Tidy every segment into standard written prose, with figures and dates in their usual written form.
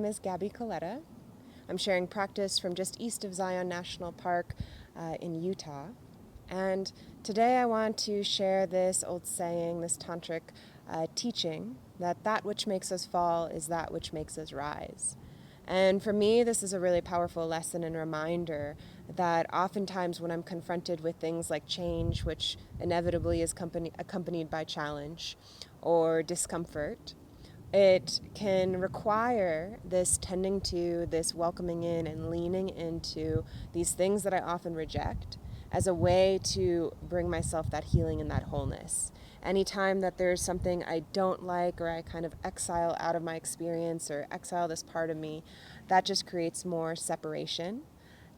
name is Gabby Coletta. I'm sharing practice from just east of Zion National Park in Utah. And today I want to share this old saying, this Tantric teaching, that which makes us fall is that which makes us rise. And for me, this is a really powerful lesson and reminder that oftentimes when I'm confronted with things like change, which inevitably is accompanied by challenge or discomfort, it can require this tending to, this welcoming in and leaning into these things that I often reject as a way to bring myself that healing and that wholeness. Anytime that there's something I don't like, or I kind of exile out of my experience or exile this part of me, that just creates more separation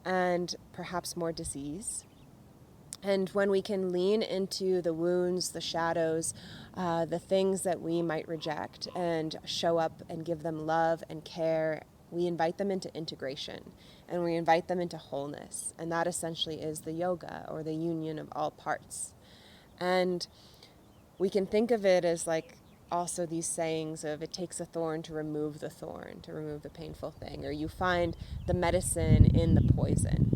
and perhaps more disease. And when we can lean into the wounds, the shadows, the things that we might reject and show up and give them love and care, we invite them into integration and we invite them into wholeness. And that essentially is the yoga, or the union of all parts. And we can think of it as like also these sayings of it takes a thorn to remove the thorn, to remove the painful thing, or you find the medicine in the poison.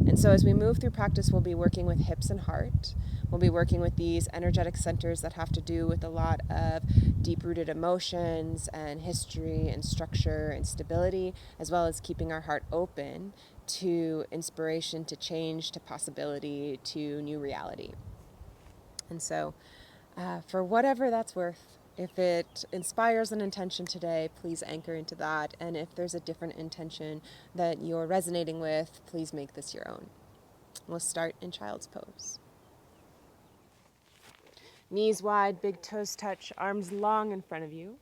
And so as we move through practice, we'll be working with hips and heart. We'll be working with these energetic centers that have to do with a lot of deep-rooted emotions and history and structure and stability, as well as keeping our heart open to inspiration, to change, to possibility, to new reality. And so for whatever that's worth, if it inspires an intention today, please anchor into that. And if there's a different intention that you're resonating with, please make this your own. We'll start in child's pose. Knees wide, big toes touch, arms long in front of you.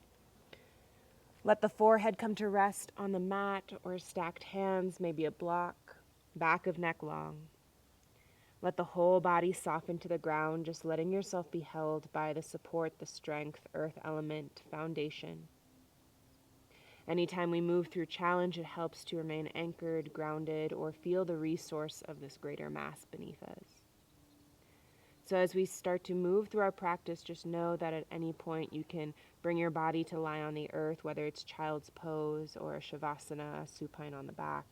Let the forehead come to rest on the mat or stacked hands, maybe a block, back of neck long. Let the whole body soften to the ground, just letting yourself be held by the support, the strength, earth element, foundation. Anytime we move through challenge, it helps to remain anchored, grounded, or feel the resource of this greater mass beneath us. So as we start to move through our practice, just know that at any point you can bring your body to lie on the earth, whether it's child's pose or a shavasana, supine on the back.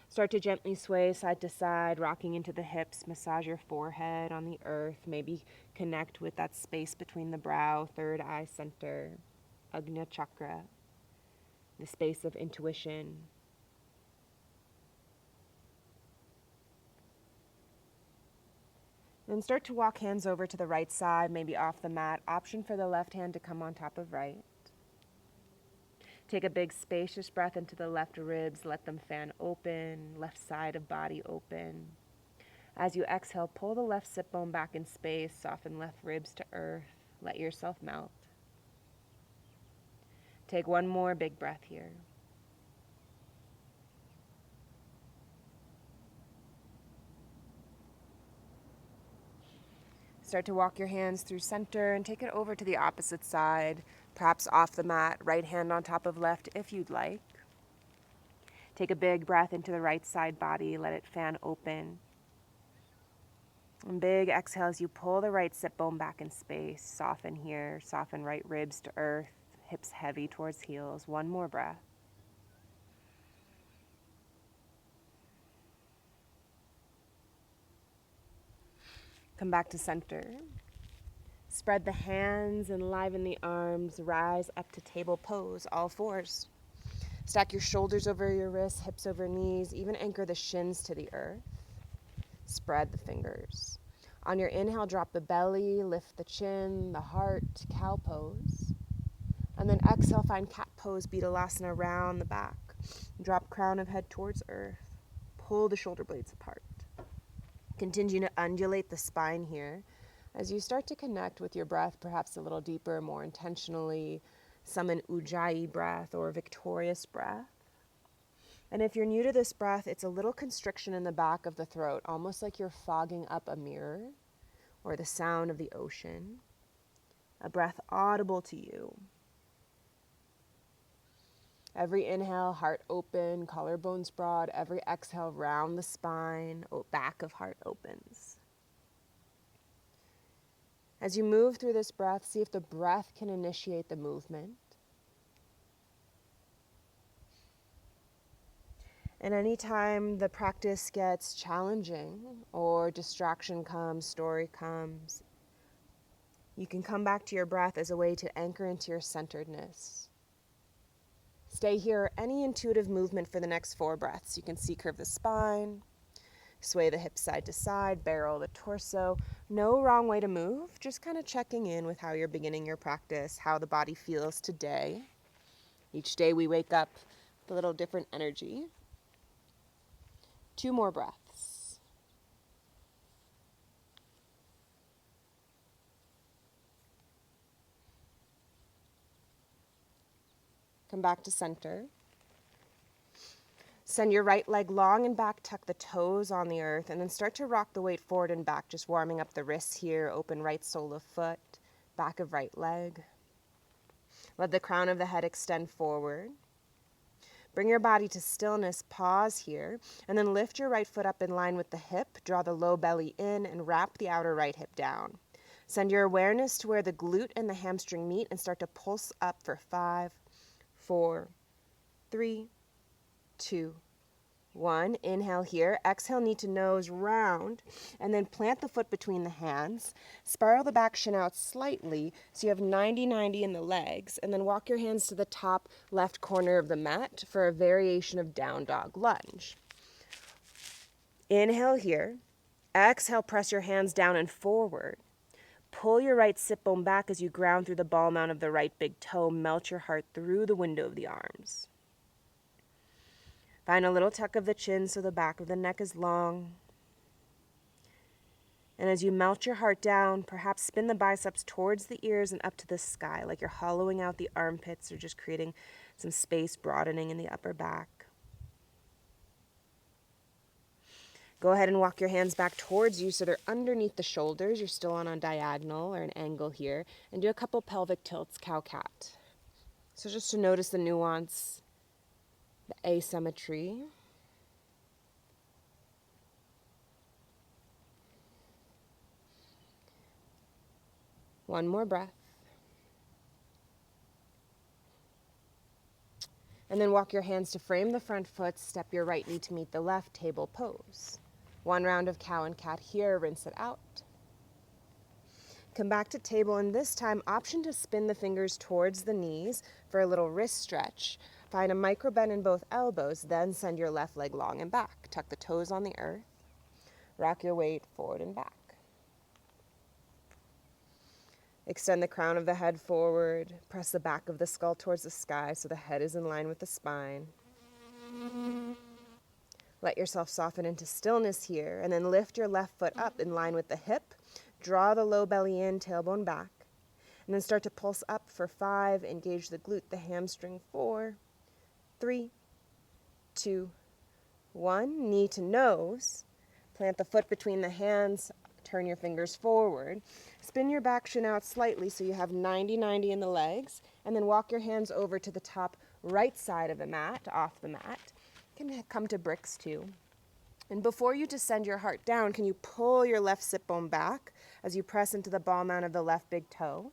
Start to gently sway side to side, rocking into the hips, massage your forehead on the earth, maybe connect with that space between the brow, third eye center, Agnya chakra, the space of intuition. Then start to walk hands over to the right side, maybe off the mat. Option for the left hand to come on top of right. Take a big spacious breath into the left ribs, let them fan open, left side of body open. As you exhale, pull the left sit bone back in space, soften left ribs to earth, let yourself melt. Take one more big breath here. Start to walk your hands through center and take it over to the opposite side, perhaps off the mat, right hand on top of left if you'd like. Take a big breath into the right side body, let it fan open. And big exhale as you pull the right sit bone back in space, soften here, soften right ribs to earth, hips heavy towards heels. One more breath. Come back to center. Spread the hands, enliven the arms, rise up to table pose, all fours. Stack your shoulders over your wrists, hips over knees, even anchor the shins to the earth. Spread the fingers. On your inhale, drop the belly, lift the chin, the heart, cow pose. And then exhale, find cat pose, Betalasana around the back. Drop crown of head towards earth. Pull the shoulder blades apart. Continue to undulate the spine here as you start to connect with your breath, perhaps a little deeper, more intentionally. Summon Ujjayi breath or victorious breath. And if you're new to this breath, it's a little constriction in the back of the throat, almost like you're fogging up a mirror or the sound of the ocean. A breath audible to you. Every inhale, heart open, collarbones broad. Every exhale, round the spine, back of heart opens. As you move through this breath, see if the breath can initiate the movement. And anytime the practice gets challenging or distraction comes, story comes, you can come back to your breath as a way to anchor into your centeredness. Stay here, any intuitive movement for the next 4 breaths. You can C-curve the spine, sway the hips side to side, barrel the torso. No wrong way to move, just kind of checking in with how you're beginning your practice, how the body feels today. Each day we wake up with a little different energy. 2 more breaths. Come back to center. Send your right leg long and back, tuck the toes on the earth, and then start to rock the weight forward and back, just warming up the wrists here. Open right sole of foot, back of right leg. Let the crown of the head extend forward. Bring your body to stillness, pause here, and then lift your right foot up in line with the hip, draw the low belly in, and wrap the outer right hip down. Send your awareness to where the glute and the hamstring meet and start to pulse up for 5, 4, 3, 2, 1. Inhale here. Exhale, knee to nose, round, and then plant the foot between the hands. Spiral the back shin out slightly so you have 90-90 in the legs, and then walk your hands to the top left corner of the mat for a variation of down dog lunge. Inhale here. Exhale, press your hands down and forward. Pull your right sit bone back as you ground through the ball mount of the right big toe. Melt your heart through the window of the arms. Find a little tuck of the chin so the back of the neck is long. And as you melt your heart down, perhaps spin the biceps towards the ears and up to the sky, like you're hollowing out the armpits or just creating some space, broadening in the upper back. Go ahead and walk your hands back towards you so they're underneath the shoulders. You're still on a diagonal or an angle here. And do a couple pelvic tilts, cow-cat. So just to notice the nuance, the asymmetry. One more breath. And then walk your hands to frame the front foot, step your right knee to meet the left, table pose. 1 round of cow and cat here, rinse it out. Come back to table, and this time option to spin the fingers towards the knees for a little wrist stretch. Find a micro bend in both elbows, then send your left leg long and back. Tuck the toes on the earth. Rock your weight forward and back. Extend the crown of the head forward. Press the back of the skull towards the sky so the head is in line with the spine. Let yourself soften into stillness here, and then lift your left foot up in line with the hip. Draw the low belly in, tailbone back. And then start to pulse up for 5. Engage the glute, the hamstring. 4, 3, 2, 1. Knee to nose. Plant the foot between the hands. Turn your fingers forward. Spin your back shin out slightly so you have 90-90 in the legs. And then walk your hands over to the top right side of the mat, off the mat. You can come to bricks too. And before you descend your heart down, can you pull your left sit bone back as you press into the ball mount of the left big toe?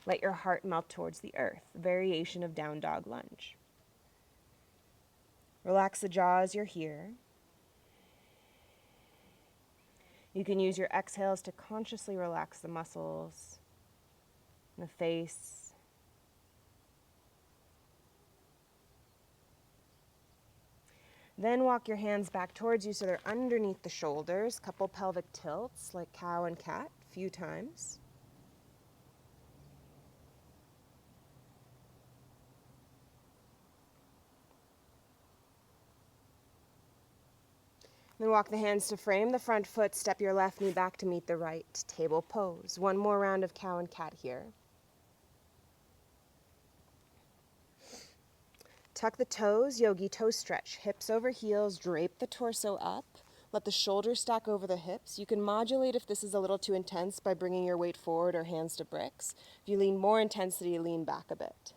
Let your heart melt towards the earth, variation of down dog lunge. Relax the jaw as you're here. You can use your exhales to consciously relax the muscles, the face. Then walk your hands back towards you so they're underneath the shoulders. Couple pelvic tilts like cow and cat, a few times. Then walk the hands to frame the front foot. Step your left knee back to meet the right. Table pose. 1 more round of cow and cat here. Tuck the toes, yogi toe stretch. Hips over heels, drape the torso up. Let the shoulders stack over the hips. You can modulate if this is a little too intense by bringing your weight forward or hands to bricks. If you lean more intensity, lean back a bit.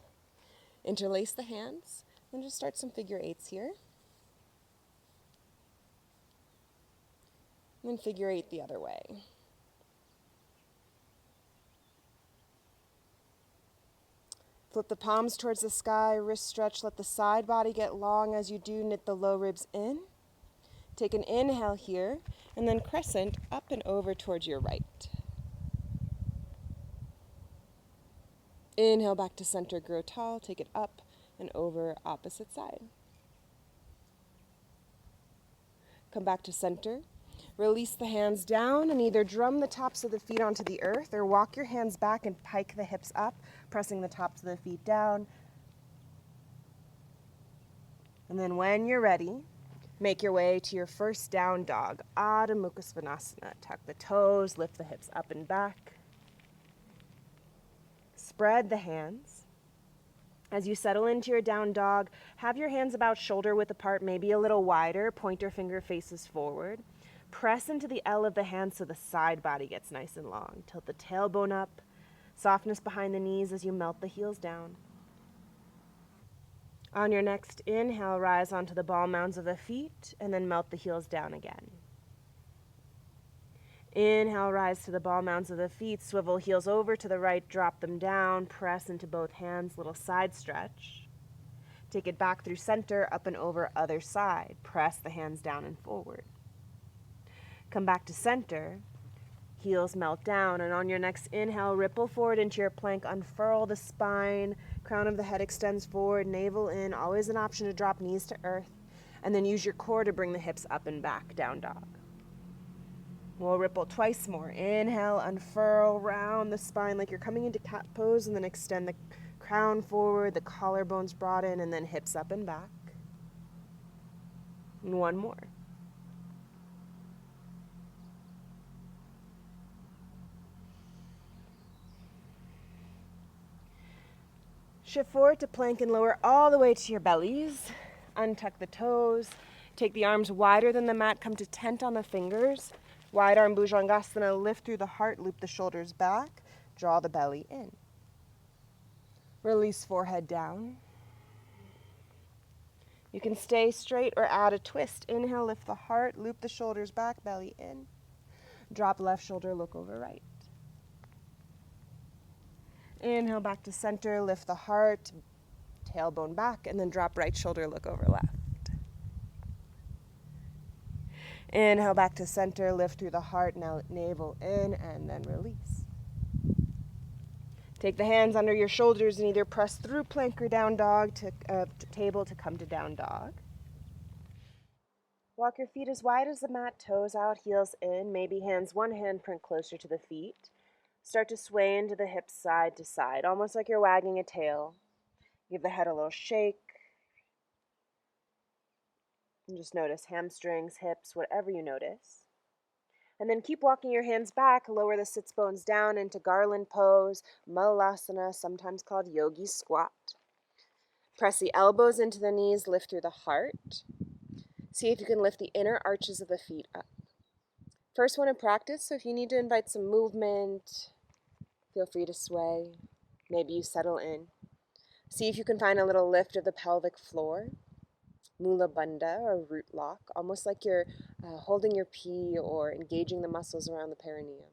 Interlace the hands, and just start some figure 8s here. And then figure 8 the other way. Flip the palms towards the sky, wrist stretch, let the side body get long as you do, knit the low ribs in. Take an inhale here, and then crescent up and over towards your right. Inhale back to center, grow tall, take it up and over opposite side. Come back to center. Release the hands down and either drum the tops of the feet onto the earth or walk your hands back and pike the hips up, pressing the tops of the feet down. And then when you're ready, make your way to your first down dog, Adho Mukha Svanasana. Tuck the toes, lift the hips up and back. Spread the hands. As you settle into your down dog, have your hands about shoulder width apart, maybe a little wider, pointer finger faces forward. Press into the L of the hand so the side body gets nice and long. Tilt the tailbone up, softness behind the knees as you melt the heels down. On your next inhale, rise onto the ball mounds of the feet and then melt the heels down again. Inhale, rise to the ball mounds of the feet, swivel heels over to the right, drop them down, press into both hands, little side stretch. Take it back through center, up and over other side. Press the hands down and forward. Come back to center, heels melt down, and on your next inhale, ripple forward into your plank, unfurl the spine, crown of the head extends forward, navel in, always an option to drop knees to earth, and then use your core to bring the hips up and back, down dog. We'll ripple twice more. Inhale, unfurl, round the spine like you're coming into cat pose, and then extend the crown forward, the collarbones broaden, and then hips up and back. And one more. Shift forward to plank and lower all the way to your bellies. Untuck the toes. Take the arms wider than the mat. Come to tent on the fingers. Wide arm Bhujangasana. Lift through the heart. Loop the shoulders back. Draw the belly in. Release forehead down. You can stay straight or add a twist. Inhale, lift the heart. Loop the shoulders back. Belly in. Drop left shoulder. Look over right. Inhale back to center, lift the heart, tailbone back, and then drop right shoulder, look over left. Inhale back to center, lift through the heart, now navel in, and then release. Take the hands under your shoulders and either press through plank or down dog to table to come to down dog. Walk your feet as wide as the mat, toes out, heels in, maybe hands one handprint closer to the feet. Start to sway into the hips side to side, almost like you're wagging a tail. Give the head a little shake. And just notice hamstrings, hips, whatever you notice. And then keep walking your hands back, lower the sits bones down into garland pose, malasana, sometimes called yogi squat. Press the elbows into the knees, lift through the heart. See if you can lift the inner arches of the feet up. First one in practice, so if you need to invite some movement, feel free to sway. Maybe you settle in. See if you can find a little lift of the pelvic floor. Mula bandha or root lock, almost like you're holding your pee or engaging the muscles around the perineum.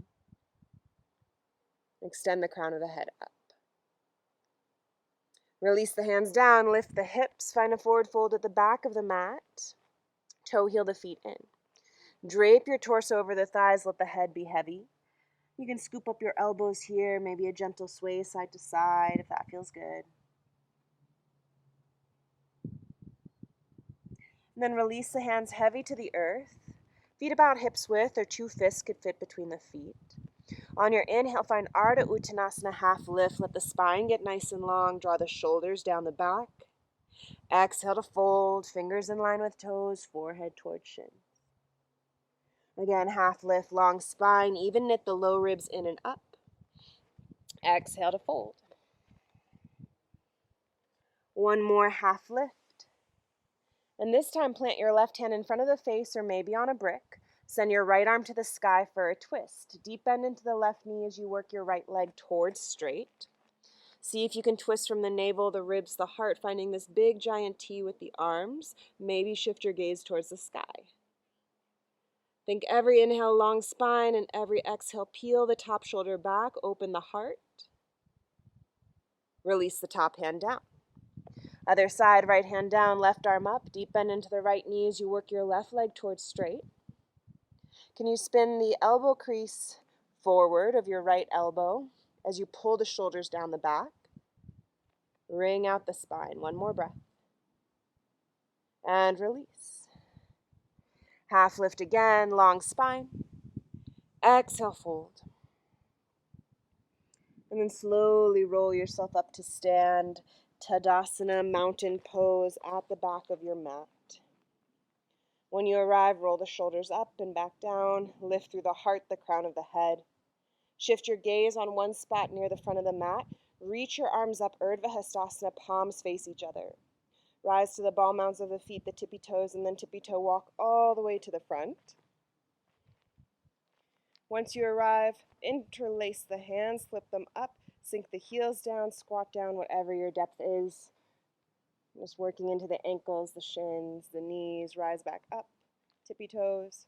Extend the crown of the head up. Release the hands down, lift the hips, find a forward fold at the back of the mat. Toe heel the feet in. Drape your torso over the thighs, let the head be heavy. You can scoop up your elbows here, maybe a gentle sway side to side if that feels good. And then release the hands heavy to the earth. Feet about hips width or 2 fists could fit between the feet. On your inhale, find Ardha Uttanasana, half lift. Let the spine get nice and long. Draw the shoulders down the back. Exhale to fold, fingers in line with toes, forehead towards shins. Again, half lift, long spine, even knit the low ribs in and up. Exhale to fold. One more half lift. And this time plant your left hand in front of the face or maybe on a brick. Send your right arm to the sky for a twist. Deep bend into the left knee as you work your right leg towards straight. See if you can twist from the navel, the ribs, the heart, finding this big giant T with the arms. Maybe shift your gaze towards the sky. Think every inhale, long spine, and every exhale, peel the top shoulder back, open the heart. Release the top hand down. Other side, right hand down, left arm up, deep bend into the right knee as you work your left leg towards straight. Can you spin the elbow crease forward of your right elbow as you pull the shoulders down the back? Wring out the spine. One more breath. And release. Half lift again, long spine. Exhale, fold. And then slowly roll yourself up to stand. Tadasana, mountain pose at the back of your mat. When you arrive, roll the shoulders up and back down. Lift through the heart, the crown of the head. Shift your gaze on one spot near the front of the mat. Reach your arms up, Urdhva Hastasana, palms face each other. Rise to the ball mounds of the feet, the tippy toes, and then tippy toe walk all the way to the front. Once you arrive, interlace the hands, flip them up, sink the heels down, squat down, whatever your depth is. Just working into the ankles, the shins, the knees, rise back up, tippy toes,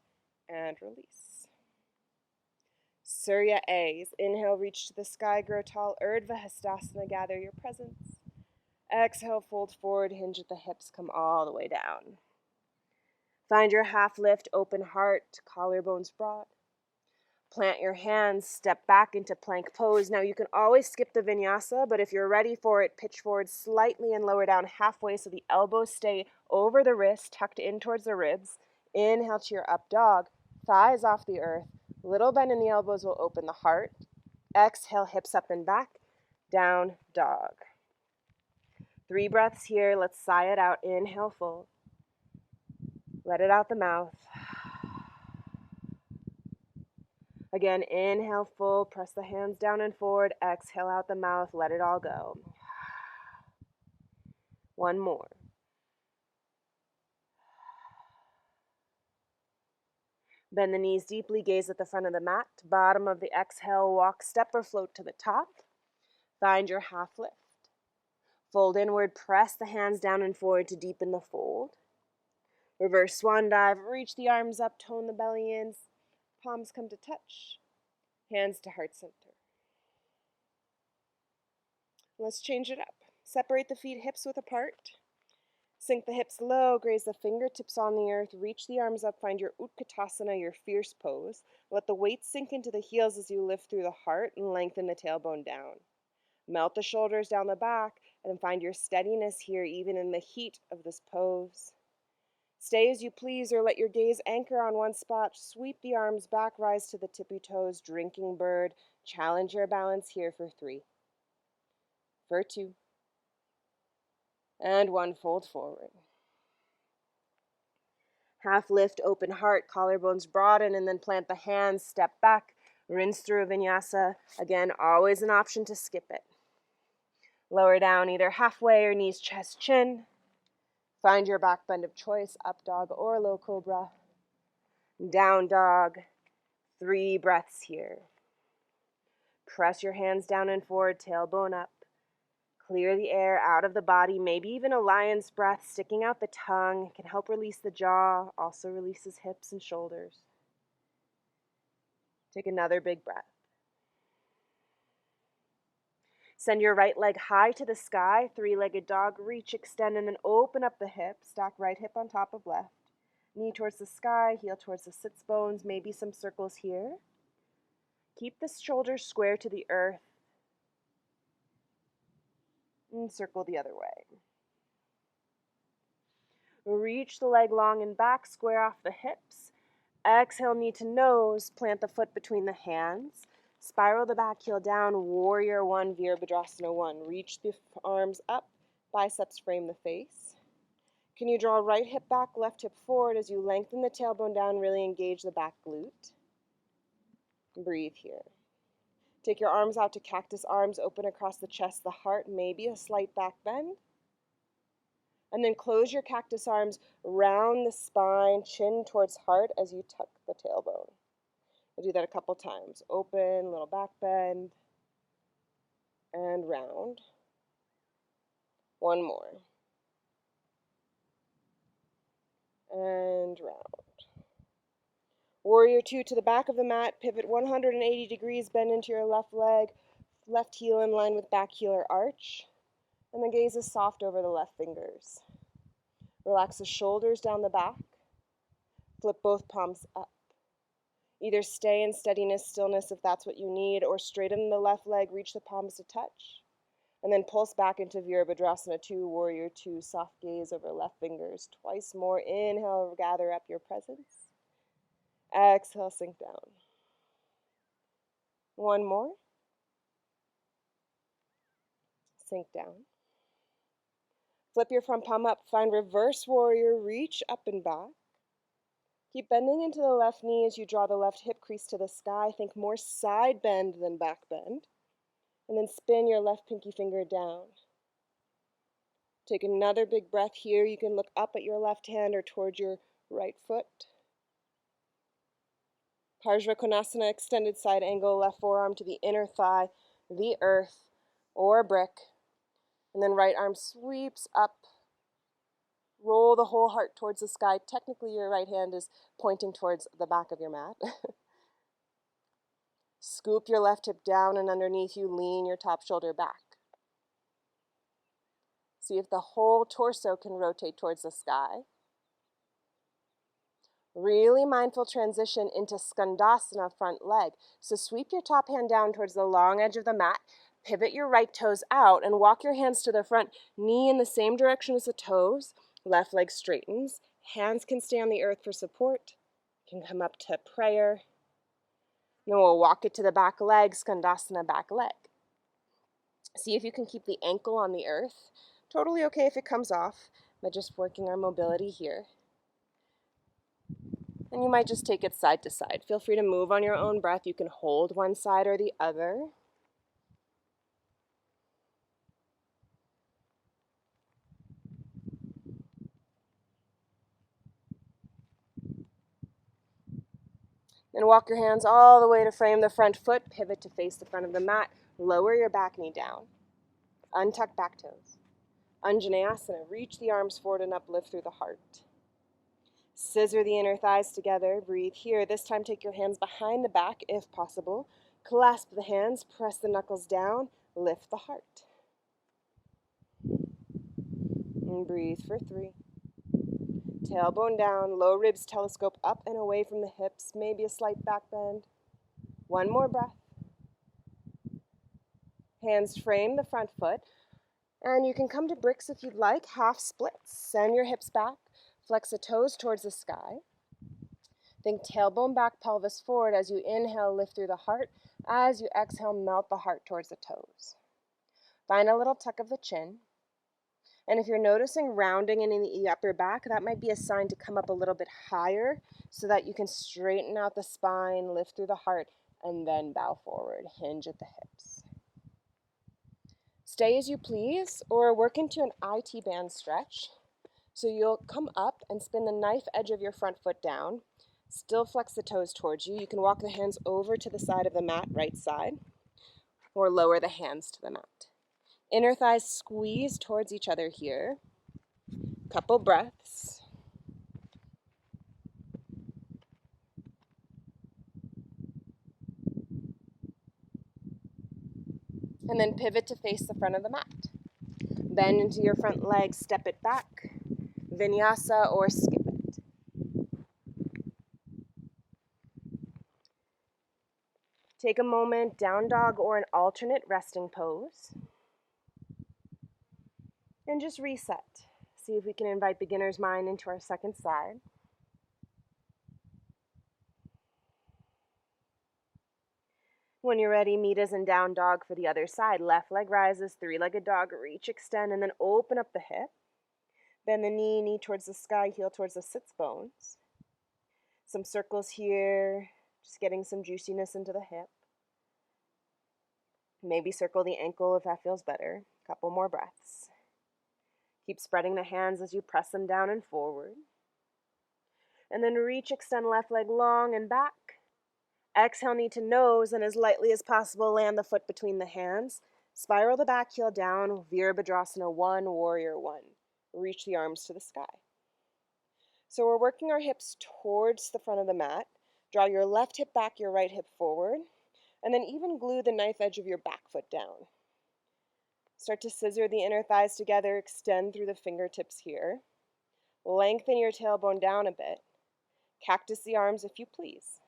and release. Surya A's. Inhale, reach to the sky, grow tall. Urdhva Hastasana, gather your presence. Exhale, fold forward, hinge at the hips, come all the way down. Find your half lift, open heart, collarbones broad. Plant your hands, step back into plank pose. Now you can always skip the vinyasa, but if you're ready for it, pitch forward slightly and lower down halfway so the elbows stay over the wrist, tucked in towards the ribs. Inhale to your up dog, thighs off the earth. Little bend in the elbows will open the heart. Exhale, hips up and back, down dog. 3 breaths here. Let's sigh it out. Inhale, full. Let it out the mouth. Again, inhale, full. Press the hands down and forward. Exhale out the mouth. Let it all go. One more. Bend the knees deeply. Gaze at the front of the mat. Bottom of the exhale, walk, step or float to the top. Find your half lift. Fold inward. Press the hands down and forward to deepen the fold. Reverse swan dive. Reach the arms up. Tone the belly in. Palms come to touch. Hands to heart center. Let's change it up. Separate the feet hips width apart. Sink the hips low, graze the fingertips on the earth, reach the arms up, find your Utkatasana, your fierce pose. Let the weight sink into the heels as you lift through the heart and lengthen the tailbone down. Melt the shoulders down the back and find your steadiness here even in the heat of this pose. Stay as you please or let your gaze anchor on one spot. Sweep the arms back, rise to the tippy toes, drinking bird. Challenge your balance here for 3. For 2. And 1, fold forward. Half lift, open heart, collarbones broaden, and then plant the hands, step back, rinse through a vinyasa. Again, always an option to skip it. Lower down either halfway or knees, chest, chin. Find your back bend of choice, up dog or low cobra. Down dog. 3 breaths here. Press your hands down and forward, tailbone up. Clear the air out of the body, maybe even a lion's breath, sticking out the tongue. Can help release the jaw, also releases hips and shoulders. Take another big breath. Send your right leg high to the sky, 3-legged dog, reach, extend, and then open up the hip. Stack right hip on top of left. Knee towards the sky, heel towards the sits bones, maybe some circles here. Keep the shoulders square to the earth. And circle the other way. Reach the leg long and back, square off the hips. Exhale, knee to nose, plant the foot between the hands. Spiral the back heel down, warrior 1, Virabhadrasana 1. Reach the arms up, biceps frame the face. Can you draw right hip back, left hip forward as you lengthen the tailbone down, really engage the back glute. Breathe here. Take your arms out to cactus arms, open across the chest, the heart, maybe a slight back bend. And then close your cactus arms, round the spine, chin towards heart as you tuck the tailbone. We'll do that a couple times. Open, little back bend, and round. 1 more. And round. Warrior 2 to the back of the mat, pivot 180 degrees, bend into your left leg, Left heel in line with back heel or arch, and the gaze is soft over the left fingers. Relax the shoulders down the back. Flip both palms up. Either stay in steadiness, stillness if that's what you need, or straighten the left leg, reach the palms to touch. And then pulse back into Virabhadrasana 2, Warrior 2, soft gaze over left fingers. Twice more. Inhale, gather up your presence. Exhale, sink down. One more. Sink down. Flip your front palm up. Find reverse warrior. Reach up and back. Keep bending into the left knee as you draw the left hip crease to the sky. Think more side bend than back bend. And then spin your left pinky finger down. Take another big breath here. You can look up at your left hand or towards your right foot. Parsva Konasana, extended side angle, left forearm to the inner thigh, the earth, or a brick. And then right arm sweeps up. Roll the whole heart towards the sky. Technically, your right hand is pointing towards the back of your mat. Scoop your left hip down, and underneath you, lean your top shoulder back. See if the whole torso can rotate towards the sky. Really mindful transition into Skandasana, front leg. So sweep your top hand down towards the long edge of the mat. Pivot your right toes out and walk your hands to the front. Knee in the same direction as the toes. Left leg straightens. Hands can stay on the earth for support. Can come up to prayer. Then we'll walk it to the back leg, Skandasana, back leg. See if you can keep the ankle on the earth. Totally okay if it comes off, but just working our mobility here. And you might just take it side to side. Feel free to move on your own breath. You can hold one side or the other. Then walk your hands all the way to frame the front foot. Pivot to face the front of the mat. Lower your back knee down. Untuck back toes. Anjaneyasana. Reach the arms forward and up. Lift through the heart. Scissor the inner thighs together. Breathe here. This time take your hands behind the back if possible. Clasp the hands. Press the knuckles down. Lift the heart. And breathe for 3. Tailbone down. Low ribs telescope up and away from the hips. Maybe a slight back bend. One more breath. Hands frame the front foot. And you can come to bricks if you'd like. Half splits. Send your hips back. Flex the toes towards the sky. Think tailbone back, pelvis forward. As you inhale, lift through the heart. As you exhale, melt the heart towards the toes. Find a little tuck of the chin. And if you're noticing rounding in the upper back, that might be a sign to come up a little bit higher so that you can straighten out the spine, lift through the heart, and then bow forward. Hinge at the hips. Stay as you please, or work into an IT band stretch. So you'll come up and spin the knife edge of your front foot down. Still flex the toes towards you. You can walk the hands over to the side of the mat, right side, or lower the hands to the mat. Inner thighs squeeze towards each other here. Couple breaths. And then pivot to face the front of the mat. Bend into your front leg, step it back. Vinyasa or skip it. Take a moment, down dog or an alternate resting pose. And just reset. See if we can invite beginner's mind into our second side. When you're ready, meet us in down dog for the other side. Left leg rises, three-legged dog, reach, extend, and then open up the hip. Bend the knee, knee towards the sky, heel towards the sits bones. Some circles here, just getting some juiciness into the hip. Maybe circle the ankle if that feels better. Couple more breaths. Keep spreading the hands as you press them down and forward. And then reach, extend left leg long and back. Exhale, knee to nose, and as lightly as possible, land the foot between the hands. Spiral the back heel down, Virabhadrasana 1, Warrior 1. Reach the arms to the sky. So we're working our hips towards the front of the mat. Draw your left hip back, your right hip forward. And then even glue the knife edge of your back foot down. Start to scissor the inner thighs together, extend through the fingertips here. Lengthen your tailbone down a bit. Cactus the arms if you please.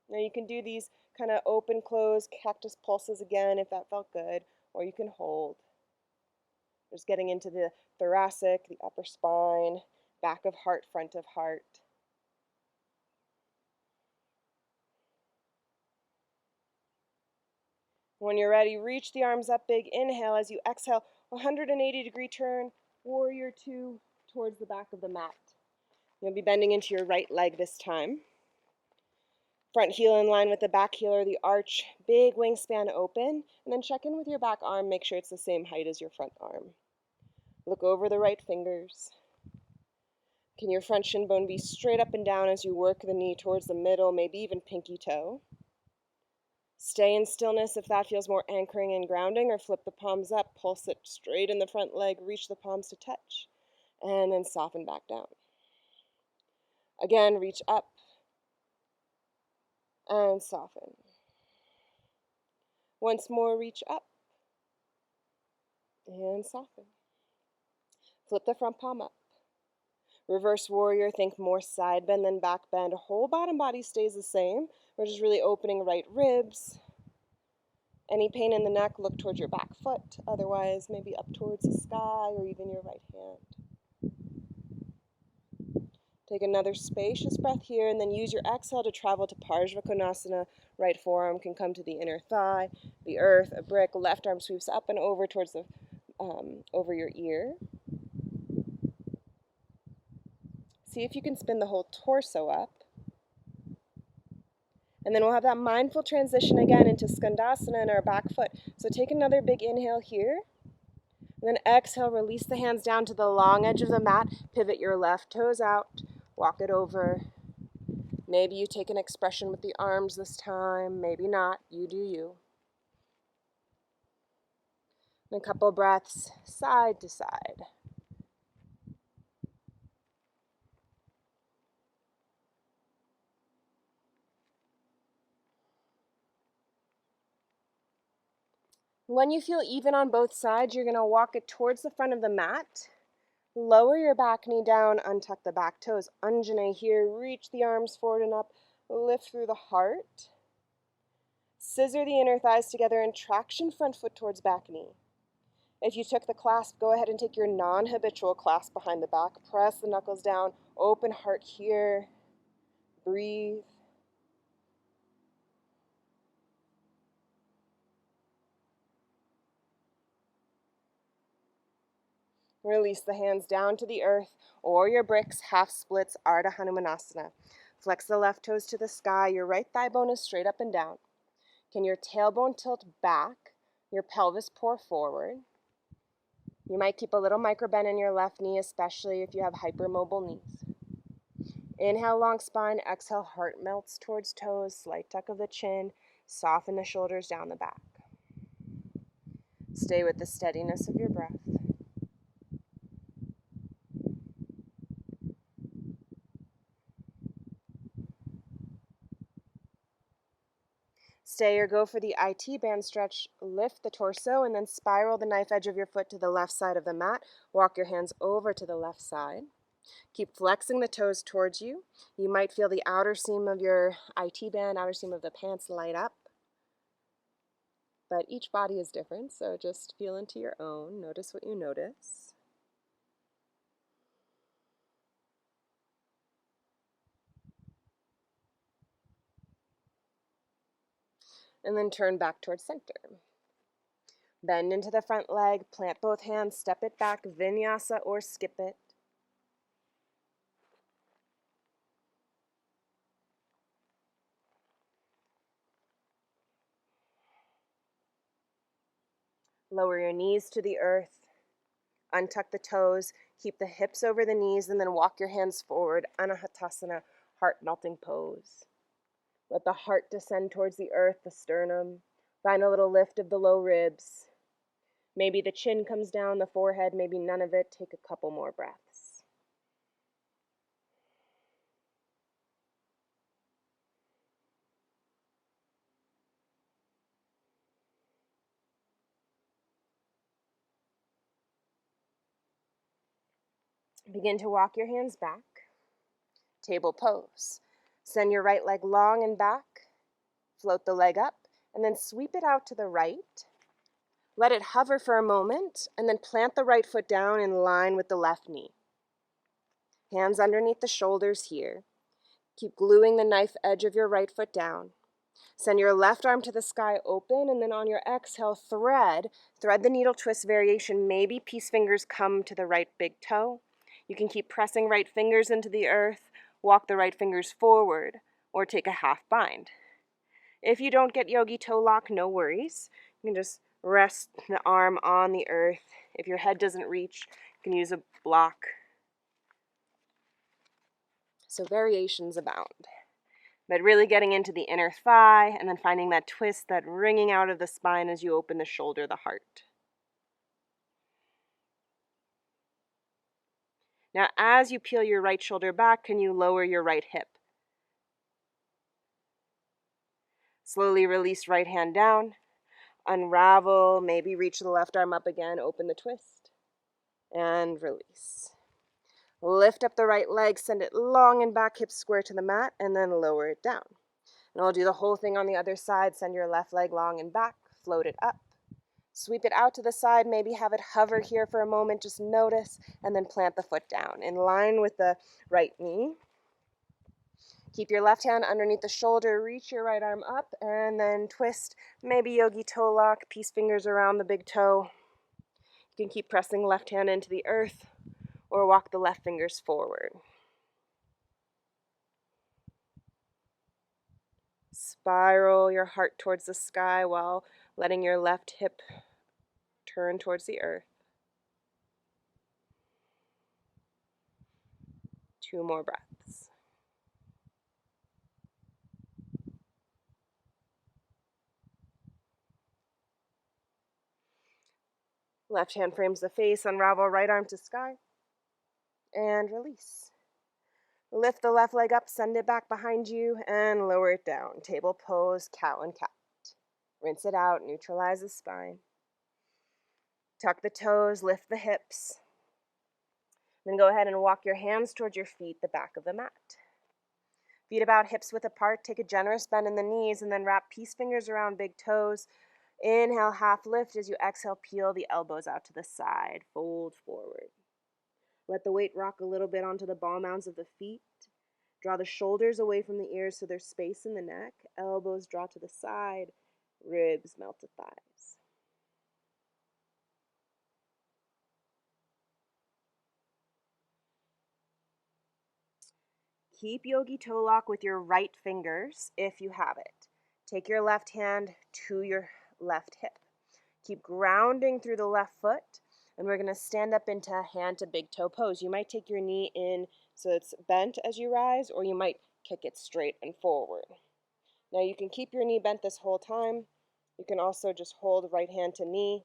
Now you can do these kind of open, close, cactus pulses again if that felt good, or you can hold. Just getting into the thoracic, the upper spine, back of heart, front of heart. When you're ready, reach the arms up big. Inhale as you exhale, 180-degree turn, warrior two towards the back of the mat. You'll be bending into your right leg this time. Front heel in line with the back heel or the arch, big wingspan open, and then check in with your back arm, make sure it's the same height as your front arm. Look over the right fingers. Can your front shin bone be straight up and down as you work the knee towards the middle, maybe even pinky toe? Stay in stillness if that feels more anchoring and grounding, or flip the palms up, pulse it straight in the front leg, reach the palms to touch, and then soften back down. Again, reach up and soften. Once more, reach up and soften. Flip the front palm up. Reverse warrior, think more side bend than back bend. Whole bottom body stays the same. We're just really opening right ribs. Any pain in the neck, look towards your back foot. Otherwise, maybe up towards the sky or even your right hand. Take another spacious breath here, and then use your exhale to travel to Parsva Konasana. Right forearm can come to the inner thigh, the earth, a brick. Left arm sweeps up and over towards the over your ear. See if you can spin the whole torso up. And then we'll have that mindful transition again into Skandasana in our back foot. So take another big inhale here. And then exhale, release the hands down to the long edge of the mat. Pivot your left toes out. Walk it over. Maybe you take an expression with the arms this time. Maybe not. You do you. And a couple breaths side to side. When you feel even on both sides, you're going to walk it towards the front of the mat. Lower your back knee down, untuck the back toes. Anjane here, reach the arms forward and up. Lift through the heart. Scissor the inner thighs together and traction front foot towards back knee. If you took the clasp, go ahead and take your non-habitual clasp behind the back. Press the knuckles down. Open heart here. Breathe. Release the hands down to the earth or your bricks, half splits, Ardha Hanumanasana. Flex the left toes to the sky. Your right thigh bone is straight up and down. Can your tailbone tilt back? Your pelvis pour forward. You might keep a little micro bend in your left knee, especially if you have hypermobile knees. Inhale, long spine. Exhale, heart melts towards toes. Slight tuck of the chin. Soften the shoulders down the back. Stay with the steadiness of your breath. Stay or go for the IT band stretch. Lift the torso and then spiral the knife edge of your foot to the left side of the mat. Walk your hands over to the left side. Keep flexing the toes towards you. You might feel the outer seam of your IT band, outer seam of the pants light up. But each body is different, so just feel into your own. Notice what you notice. And then turn back towards center. Bend into the front leg, plant both hands, step it back, vinyasa or skip it. Lower your knees to the earth. Untuck the toes, keep the hips over the knees, and then walk your hands forward, Anahatasana, heart-melting pose. Let the heart descend towards the earth, the sternum. Find a little lift of the low ribs. Maybe the chin comes down, the forehead, maybe none of it. Take a couple more breaths. Begin to walk your hands back. Table pose. Send your right leg long and back. Float the leg up, and then sweep it out to the right. Let it hover for a moment, and then plant the right foot down in line with the left knee. Hands underneath the shoulders here. Keep gluing the knife edge of your right foot down. Send your left arm to the sky open, and then on your exhale, thread the needle twist variation. Maybe peace fingers come to the right big toe. You can keep pressing right fingers into the earth, walk the right fingers forward, or take a half bind. If you don't get yogi toe lock, no worries. You can just rest the arm on the earth. If your head doesn't reach, you can use a block. So variations abound. But really getting into the inner thigh and then finding that twist, that ringing out of the spine as you open the shoulder, the heart. Now, as you peel your right shoulder back, can you lower your right hip? Slowly release right hand down. Unravel, maybe reach the left arm up again, open the twist. And release. Lift up the right leg, send it long and back, hips square to the mat, and then lower it down. And I'll do the whole thing on the other side. Send your left leg long and back, float it up. Sweep it out to the side, maybe have it hover here for a moment, just notice, and then plant the foot down in line with the right knee. Keep your left hand underneath the shoulder, reach your right arm up, and then twist, maybe yogi toe lock, peace fingers around the big toe. You can keep pressing left hand into the earth, or walk the left fingers forward. Spiral your heart towards the sky while letting your left hip turn towards the earth. 2 more breaths. Left hand frames the face, unravel right arm to sky, and release. Lift the left leg up, send it back behind you, and lower it down. Table pose, cow and cat. Rinse it out, neutralize the spine. Tuck the toes, lift the hips. Then go ahead and walk your hands towards your feet, the back of the mat. Feet about hips width apart, take a generous bend in the knees, and then wrap peace fingers around big toes. Inhale, half lift. As you exhale, peel the elbows out to the side, fold forward. Let the weight rock a little bit onto the ball mounds of the feet. Draw the shoulders away from the ears so there's space in the neck. Elbows draw to the side. Ribs melt to thighs. Keep yogi toe lock with your right fingers if you have it. Take your left hand to your left hip. Keep grounding through the left foot, and we're going to stand up into hand to big toe pose. You might take your knee in so it's bent as you rise, or you might kick it straight and forward. Now you can keep your knee bent this whole time. You can also just hold right hand to knee.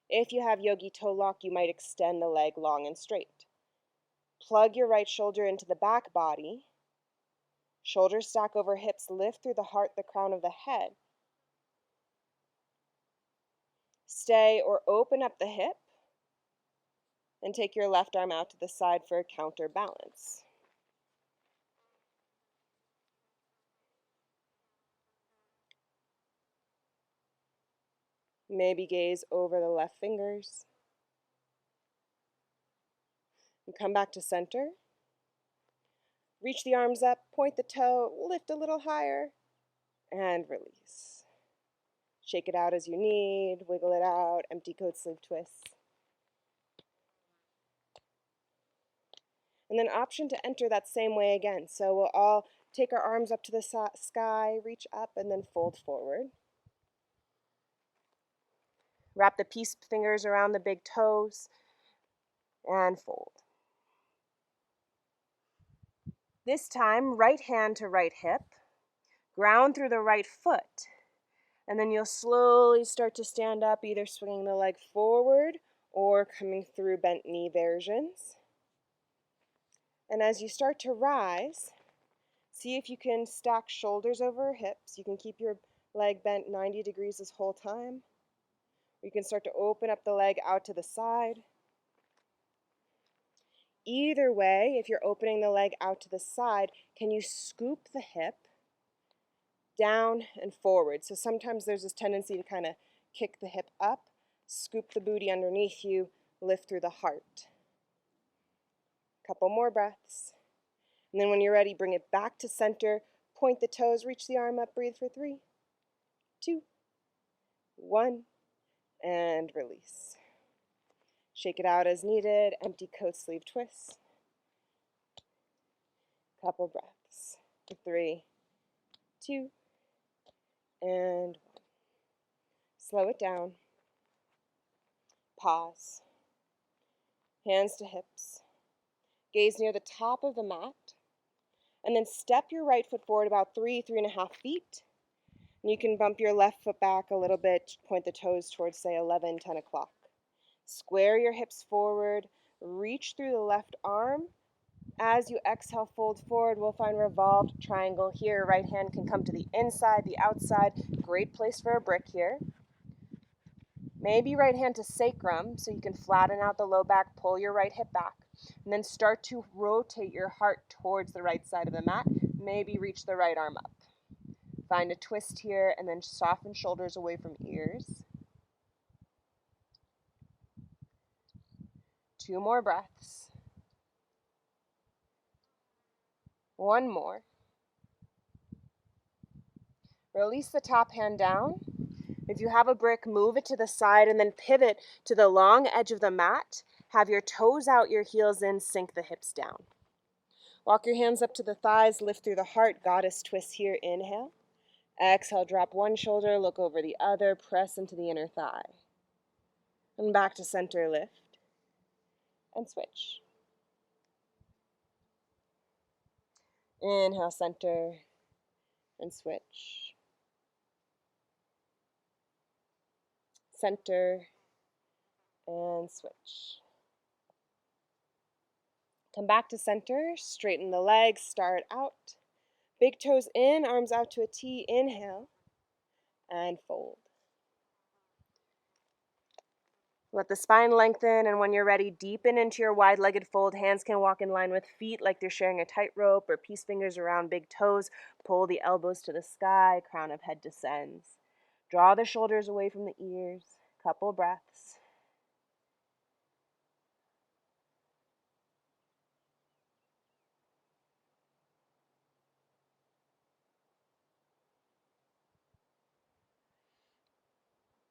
If you have yogi toe lock, you might extend the leg long and straight. Plug your right shoulder into the back body. Shoulders stack over hips, lift through the heart, the crown of the head. Stay or open up the hip, and take your left arm out to the side for a counterbalance. Maybe gaze over the left fingers. And come back to center. Reach the arms up, point the toe, lift a little higher, and release. Shake it out as you need, wiggle it out, empty coat sleeve twists. And then option to enter that same way again. So we'll all take our arms up to the sky, reach up, and then fold forward. Wrap the peace fingers around the big toes, and fold. This time, right hand to right hip, ground through the right foot, and then you'll slowly start to stand up, either swinging the leg forward or coming through bent knee versions. And as you start to rise, see if you can stack shoulders over hips. You can keep your leg bent 90 degrees this whole time. You can start to open up the leg out to the side. Either way, if you're opening the leg out to the side, can you scoop the hip down and forward? So sometimes there's this tendency to kind of kick the hip up, scoop the booty underneath you, lift through the heart. Couple more breaths. And then when you're ready, bring it back to center, point the toes, reach the arm up, breathe for 3, 2, 1, and release. Shake it out as needed, empty coat sleeve twist. Couple breaths. 3, 2, and 1. Slow it down. Pause. Hands to hips. Gaze near the top of the mat. And then step your right foot forward about 3.5 feet. And you can bump your left foot back a little bit, point the toes towards, say, 11, 10 o'clock. Square your hips forward, reach through the left arm. As you exhale, fold forward. We'll find revolved triangle here. Right hand can come to the inside, the outside. Great place for a brick here. Maybe right hand to sacrum, so you can flatten out the low back, pull your right hip back, and then start to rotate your heart towards the right side of the mat. Maybe reach the right arm up. Find a twist here, and then soften shoulders away from ears. 2 more breaths. 1 more. Release the top hand down. If you have a brick, move it to the side and then pivot to the long edge of the mat. Have your toes out, your heels in, sink the hips down. Walk your hands up to the thighs, lift through the heart, goddess twist here, inhale. Exhale, drop one shoulder, look over the other, press into the inner thigh. And back to center, lift, and switch. Inhale, center, and switch. Center, and switch. Come back to center, straighten the legs, start out. Big toes in, arms out to a T, inhale, and fold. Let the spine lengthen, and when you're ready, deepen into your wide-legged fold. Hands can walk in line with feet like they're sharing a tightrope, or peace fingers around big toes. Pull the elbows to the sky, crown of head descends. Draw the shoulders away from the ears. Couple breaths.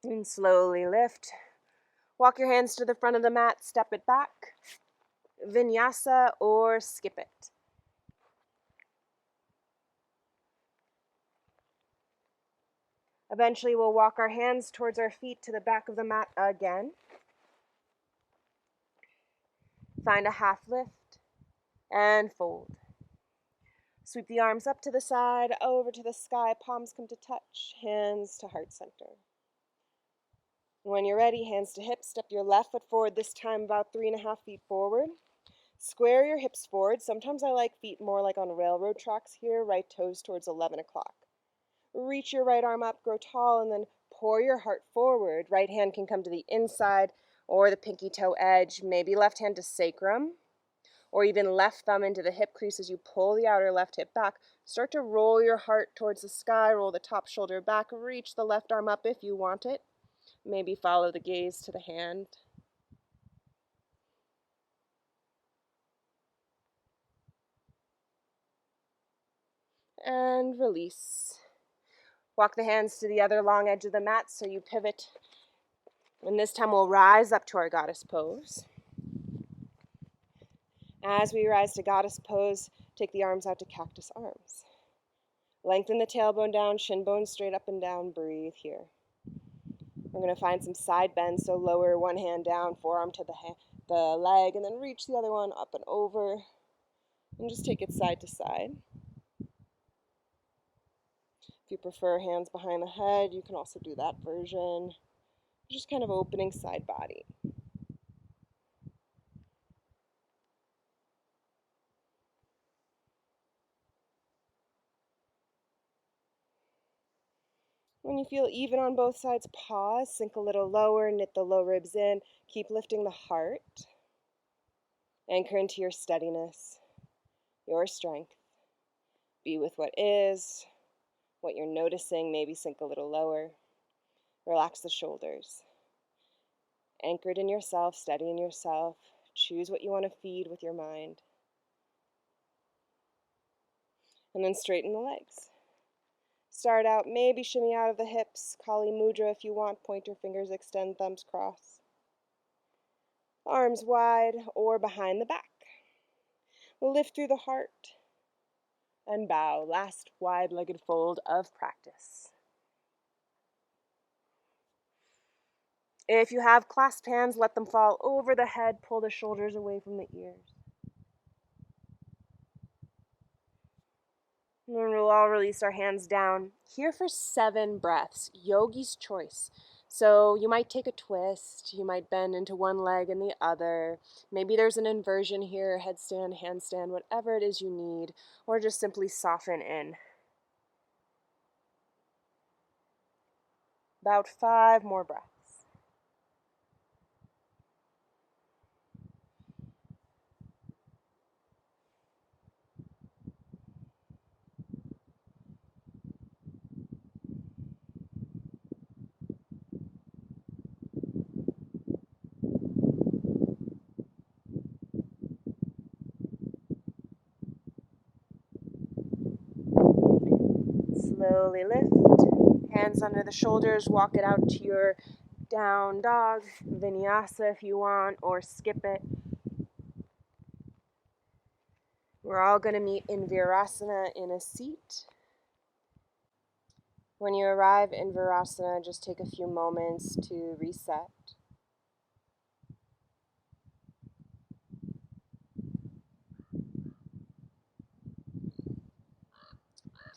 And slowly lift. Walk your hands to the front of the mat, step it back. Vinyasa or skip it. Eventually, we'll walk our hands towards our feet to the back of the mat again. Find a half lift and fold. Sweep the arms up to the side, over to the sky, palms come to touch, hands to heart center. When you're ready, hands to hips, step your left foot forward, this time about 3.5 feet forward. Square your hips forward. Sometimes I like feet more like on railroad tracks here, right toes towards 11 o'clock. Reach your right arm up, grow tall, and then pour your heart forward. Right hand can come to the inside or the pinky toe edge, maybe left hand to sacrum, or even left thumb into the hip crease as you pull the outer left hip back. Start to roll your heart towards the sky, roll the top shoulder back, reach the left arm up if you want it. Maybe follow the gaze to the hand. And release. Walk the hands to the other long edge of the mat so you pivot. And this time we'll rise up to our goddess pose. As we rise to goddess pose, take the arms out to cactus arms. Lengthen the tailbone down, shin bone straight up and down. Breathe here. We're going to find some side bends, so lower one hand down, forearm to the leg, and then reach the other one up and over. And just take it side to side. If you prefer hands behind the head, you can also do that version. Just kind of opening side body. When you feel even on both sides, pause, sink a little lower, knit the low ribs in, keep lifting the heart. Anchor into your steadiness, your strength. Be with what is, what you're noticing, maybe sink a little lower. Relax the shoulders. Anchored in yourself, steady in yourself. Choose what you want to feed with your mind. And then straighten the legs. Start out, maybe shimmy out of the hips. Kali Mudra if you want. Pointer fingers extend, thumbs cross. Arms wide or behind the back. Lift through the heart. And bow. Last wide-legged fold of practice. If you have clasped hands, let them fall over the head. Pull the shoulders away from the ears. And then we'll all release our hands down. Here for 7 breaths, yogi's choice. So you might take a twist, you might bend into one leg and the other. Maybe there's an inversion here, headstand, handstand, whatever it is you need, or just simply soften in. About 5 more breaths. Slowly lift, hands under the shoulders, walk it out to your down dog, Vinyasa if you want, or skip it. We're all going to meet in Virasana in a seat. When you arrive in Virasana, just take a few moments to reset.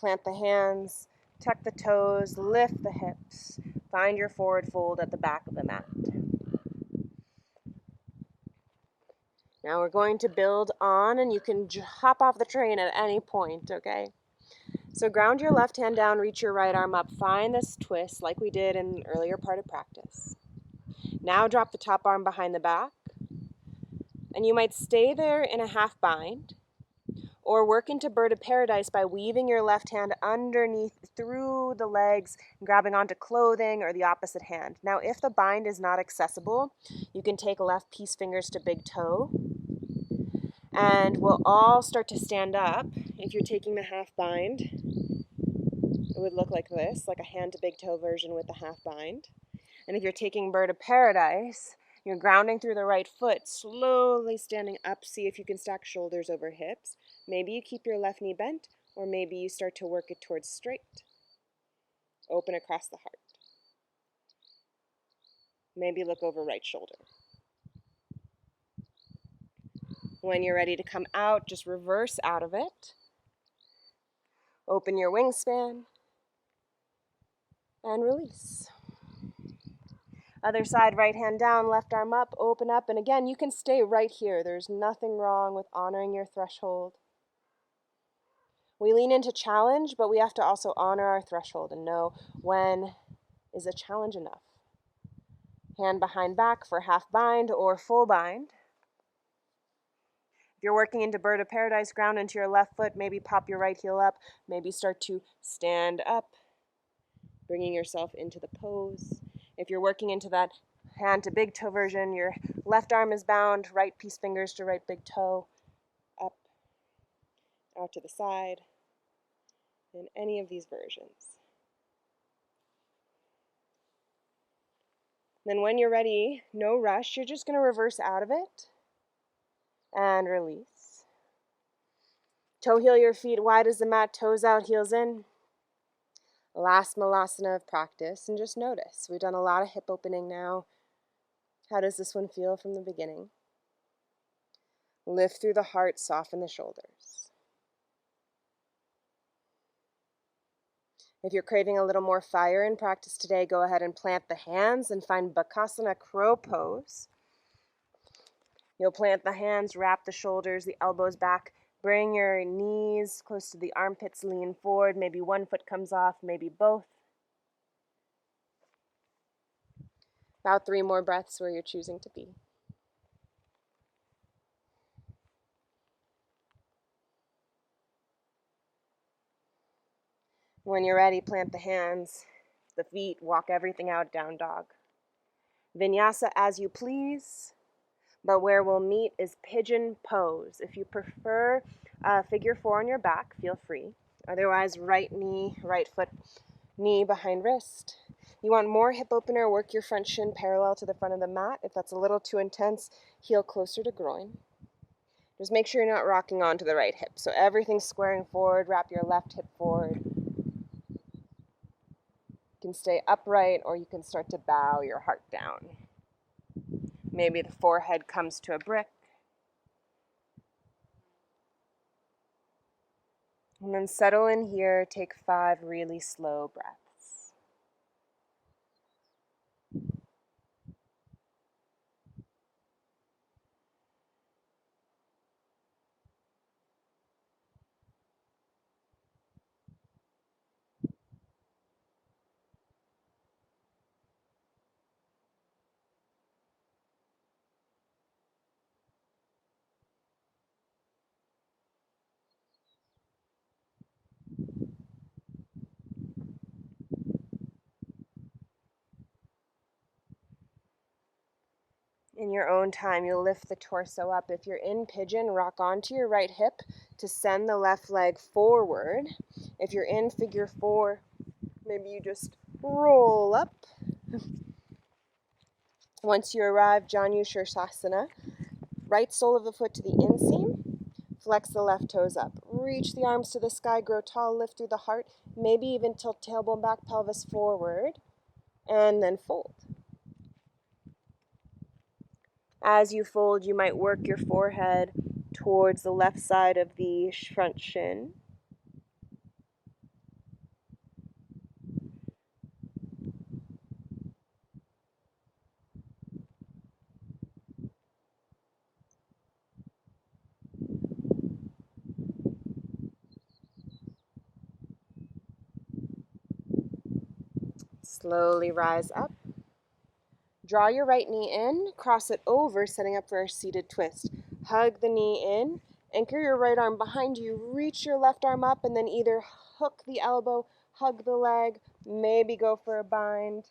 Plant the hands, tuck the toes, lift the hips. Find your forward fold at the back of the mat. Now we're going to build on, and you can hop off the train at any point, okay? So ground your left hand down, reach your right arm up. Find this twist like we did in the earlier part of practice. Now drop the top arm behind the back. And you might stay there in a half bind, or work into bird of paradise by weaving your left hand underneath through the legs, grabbing onto clothing or the opposite hand. Now, if the bind is not accessible, you can take left peace fingers to big toe, and we'll all start to stand up. If you're taking the half bind, it would look like this, like a hand to big toe version with the half bind. And if you're taking bird of paradise, you're grounding through the right foot, slowly standing up. See if you can stack shoulders over hips. Maybe you keep your left knee bent, or maybe you start to work it towards straight. Open across the heart. Maybe look over right shoulder. When you're ready to come out, just reverse out of it. Open your wingspan and release. Other side, right hand down, left arm up, open up. And again, you can stay right here. There's nothing wrong with honoring your threshold. We lean into challenge, but we have to also honor our threshold and know when is a challenge enough. Hand behind back for half bind or full bind. If you're working into bird of paradise, ground into your left foot, maybe pop your right heel up, maybe start to stand up, bringing yourself into the pose. If you're working into that hand to big toe version, your left arm is bound, right peace fingers to right big toe, up, out to the side, in any of these versions. Then when you're ready, no rush, you're just going to reverse out of it and release. Toe heel your feet wide as the mat, toes out, heels in. Last malasana of practice, and just notice. We've done a lot of hip opening now. How does this one feel from the beginning? Lift through the heart, soften the shoulders. If you're craving a little more fire in practice today, go ahead and plant the hands and find Bakasana crow pose. You'll plant the hands, wrap the shoulders, the elbows back. Bring your knees close to the armpits, lean forward. Maybe one foot comes off, maybe both. About 3 more breaths where you're choosing to be. When you're ready, plant the hands, the feet, walk everything out, down dog. Vinyasa as you please, but where we'll meet is pigeon pose. If you prefer figure 4 on your back, feel free. Otherwise, right knee, right foot, knee behind wrist. You want more hip opener, work your front shin parallel to the front of the mat. If that's a little too intense, heel closer to groin. Just make sure you're not rocking onto the right hip. So everything's squaring forward, wrap your left hip forward. You can stay upright or you can start to bow your heart down. Maybe the forehead comes to a brick. And then settle in here, take 5 really slow breaths. In your own time, you'll lift the torso up. If you're in pigeon, rock onto your right hip to send the left leg forward. If you're in figure 4, maybe you just roll up. Once you arrive, Janu Shirsasana, right sole of the foot to the inseam, flex the left toes up. Reach the arms to the sky, grow tall, lift through the heart, maybe even tilt tailbone back, pelvis forward, and then fold. As you fold, you might work your forehead towards the left side of the front shin. Slowly rise up. Draw your right knee in, cross it over, setting up for a seated twist. Hug the knee in, anchor your right arm behind you, reach your left arm up, and then either hook the elbow, hug the leg, maybe go for a bind.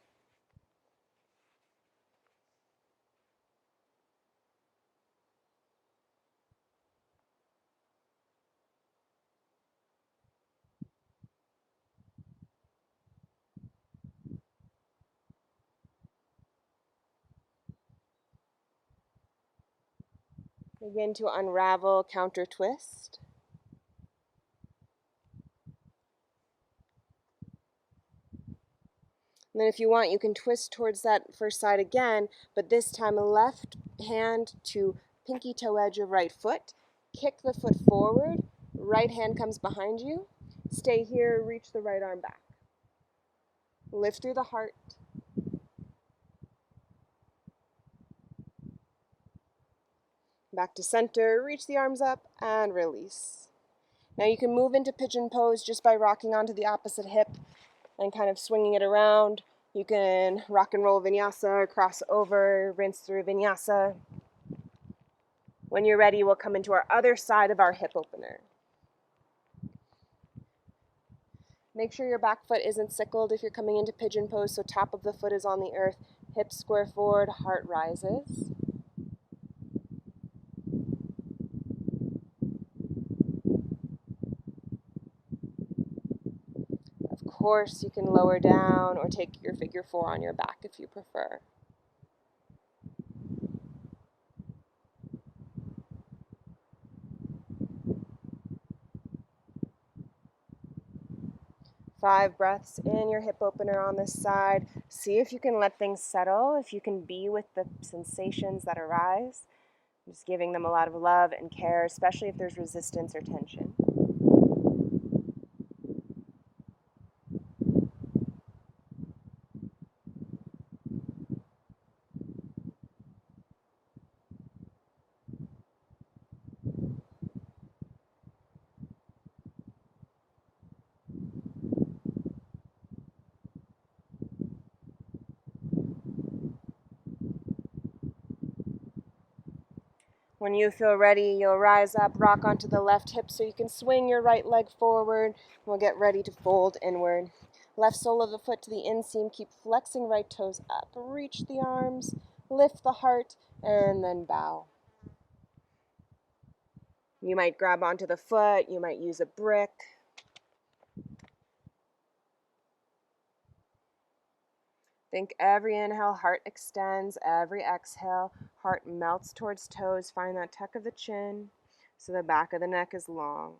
Begin to unravel, counter twist. And then if you want, you can twist towards that first side again, but this time left hand to pinky toe edge of right foot. Kick the foot forward, right hand comes behind you. Stay here, reach the right arm back. Lift through the heart. Back to center, reach the arms up, and release. Now you can move into pigeon pose just by rocking onto the opposite hip and kind of swinging it around. You can rock and roll vinyasa, cross over, rinse through vinyasa. When you're ready, we'll come into our other side of our hip opener. Make sure your back foot isn't sickled if you're coming into pigeon pose, so top of the foot is on the earth, hips square forward, heart rises. Of course, you can lower down or take your figure 4 on your back if you prefer. Five breaths in your hip opener on this side. See if you can let things settle, if you can be with the sensations that arise. Just giving them a lot of love and care, especially if there's resistance or tension. When you feel ready, you'll rise up, rock onto the left hip so you can swing your right leg forward. We'll get ready to fold inward. Left sole of the foot to the inseam. Keep flexing right toes up. Reach the arms, lift the heart, and then bow. You might grab onto the foot. You might use a brick. Think every inhale, heart extends. Every exhale, heart melts towards toes. Find that tuck of the chin so the back of the neck is long.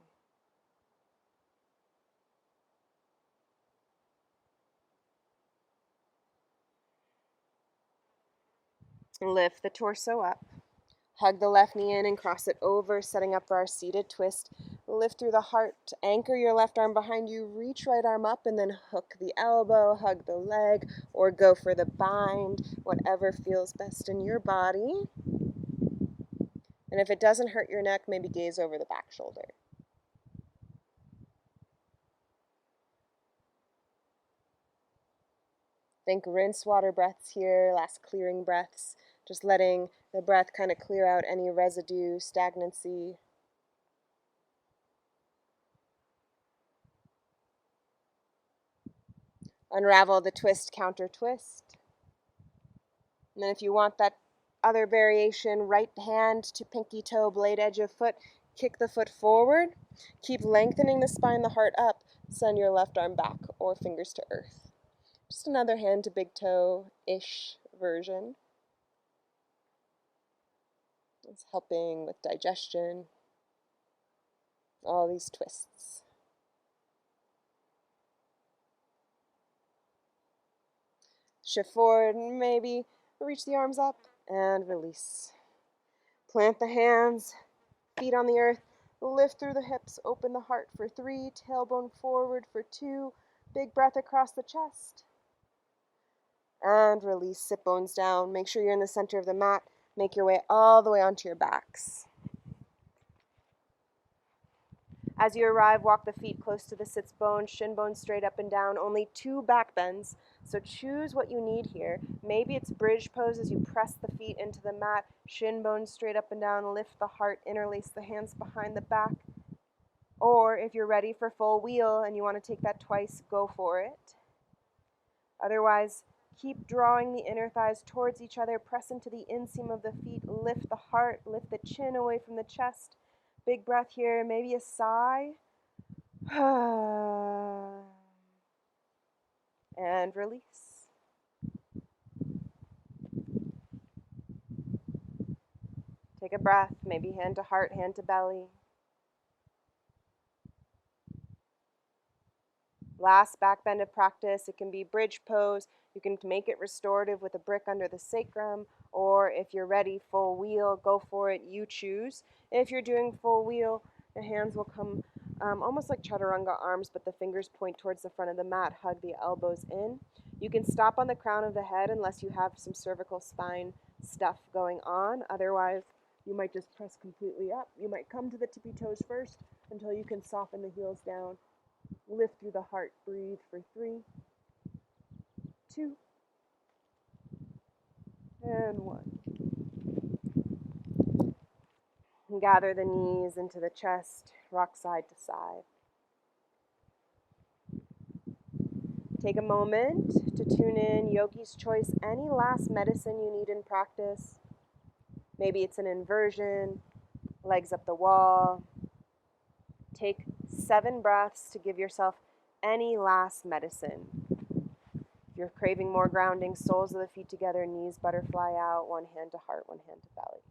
Lift the torso up. Hug the left knee in and cross it over, setting up for our seated twist. Lift through the heart. Anchor your left arm behind you. Reach right arm up and then hook the elbow, hug the leg, or go for the bind, whatever feels best in your body. And if it doesn't hurt your neck, maybe gaze over the back shoulder. Think rinse water breaths here, last clearing breaths. Just letting the breath kind of clear out any residue, stagnancy. Unravel the twist, counter twist. And then if you want that other variation, right hand to pinky toe, blade edge of foot, kick the foot forward. Keep lengthening the spine, the heart up. Send your left arm back or fingers to earth. Just another hand to big toe-ish version. It's helping with digestion. All these twists. Shift forward, maybe reach the arms up and release. Plant the hands, feet on the earth. Lift through the hips, open the heart for 3, tailbone forward for 2. Big breath across the chest. And release, sit bones down. Make sure you're in the center of the mat. Make your way all the way onto your backs. As you arrive, walk the feet close to the sits bone, shin bones straight up and down. Only 2 back bends, so choose what you need here. Maybe it's bridge pose as you press the feet into the mat, shin bones straight up and down, lift the heart, interlace the hands behind the back. Or if you're ready for full wheel and you want to take that twice, go for it. Otherwise, keep drawing the inner thighs towards each other, press into the inseam of the feet, lift the heart, lift the chin away from the chest. Big breath here, maybe a sigh. And release. Take a breath, maybe hand to heart, hand to belly. Last back bend of practice, it can be bridge pose. You can make it restorative with a brick under the sacrum, or if you're ready, full wheel, go for it, you choose. If you're doing full wheel, the hands will come almost like chaturanga arms, but the fingers point towards the front of the mat, hug the elbows in. You can stop on the crown of the head unless you have some cervical spine stuff going on. Otherwise, you might just press completely up. You might come to the tippy toes first until you can soften the heels down. Lift through the heart, breathe for 3, 2, and 1. And gather the knees into the chest, rock side to side. Take a moment to tune in, yogi's choice, any last medicine you need in practice. Maybe it's an inversion, legs up the wall. Take 7 breaths to give yourself any last medicine. If you're craving more grounding, soles of the feet together, knees butterfly out, one hand to heart, one hand to belly.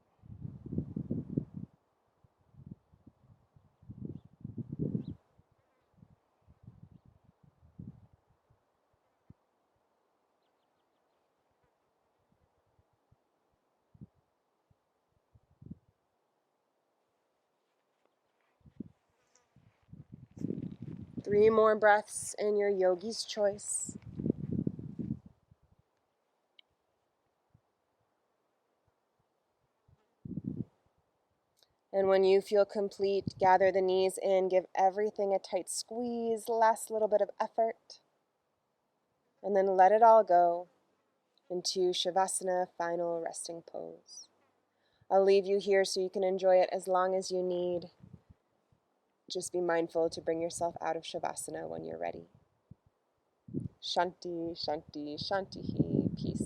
Three more breaths in your yogi's choice. And when you feel complete, gather the knees in, give everything a tight squeeze, last little bit of effort, and then let it all go into Shavasana, final resting pose. I'll leave you here so you can enjoy it as long as you need. Just be mindful to bring yourself out of Shavasana when you're ready. Shanti, Shanti, Shanti, peace.